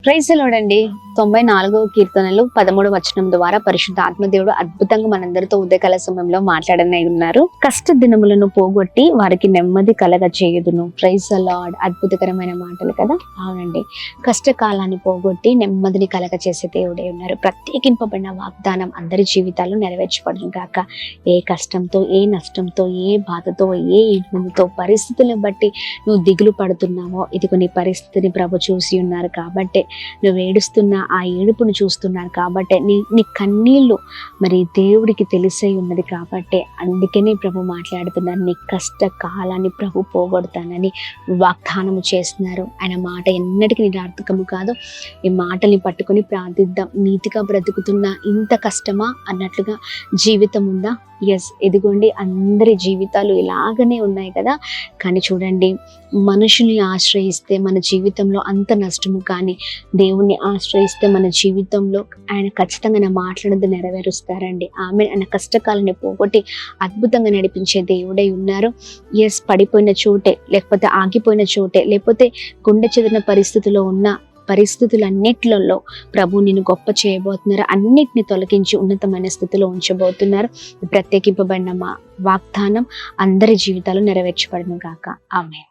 Praise the lord అండి. 94వ కీర్తనలు 13వ వచనం ద్వారా పరిశుద్ధ ఆత్మదేవుడు అద్భుతంగా మనందరితో ఉదయకాల సమయంలో మాట్లాడనే ఉన్నారు. కష్ట దినములను పోగొట్టి వారికి నెమ్మది కలగ చేయుదును. Praise the lord. అద్భుతకరమైన మాటలు కదా. అవునండి, కష్టకాలాన్ని పోగొట్టి నెమ్మదిని కలగ చేసే దేవుడే ఉన్నారు. ప్రత్యేకింపబడిన వాగ్దానం అందరి జీవితాల్లో నెరవేర్చబడును గాక. ఏ కష్టంతో, ఏ నష్టంతో, ఏ బాధతో, ఏ ఇబ్బందితో, పరిస్థితులను బట్టి నువ్వు దిగులు పడుతున్నావో, ఇదిగో నీ పరిస్థితిని ప్రభు చూసి ఉన్నారు కాబట్టి, నువ్వు ఏడుస్తున్న ఆ ఏడుపును చూస్తున్నారు కాబట్టి, నీ కన్నీళ్ళు మరి దేవుడికి తెలిసే ఉన్నది కాబట్టి, అందుకనే ప్రభు మాట్లాడుతున్నారు. నీ కష్ట కాలాన్ని ప్రభు పోగొడతానని వాగ్దానము చేస్తున్నారు. ఆయన మాట ఎన్నటికీ నిరార్థకము కాదు. ఈ మాటల్ని పట్టుకొని ప్రార్థిద్దాం. నీతిగా బ్రతుకుతున్న ఇంత కష్టమా అన్నట్లుగా జీవితం ఉందా? ఎస్, ఎదిగోండి, అందరి జీవితాలు ఇలాగనే ఉన్నాయి కదా. కానీ చూడండి, మనుషుల్ని ఆశ్రయిస్తే మన జీవితంలో అంత నష్టము, కానీ దేవుణ్ణి ఆశ్రయిస్తే మన జీవితంలో ఆయన ఖచ్చితంగా నా మాట్లాడేది నెరవేరుస్తారండి. ఆమె ఆయన కష్టకాలని పోగొట్టి అద్భుతంగా నడిపించే దేవుడై ఉన్నారు. ఎస్, పడిపోయిన చోటే, లేకపోతే ఆగిపోయిన చోటే, లేకపోతే గుండె చెదిరిన పరిస్థితిలో ఉన్న పరిస్థితులన్నిట్లలో ప్రభు నిన్ను గొప్ప చేయబోతున్నారు. అన్నిటిని తొలగించి ఉన్నతమైన స్థితిలో ఉంచబోతున్నారు. ప్రత్యేకింపబడిన మా వాగ్దానం అందరి జీవితాలు నెరవేర్చబడును గాక. ఆమేన్.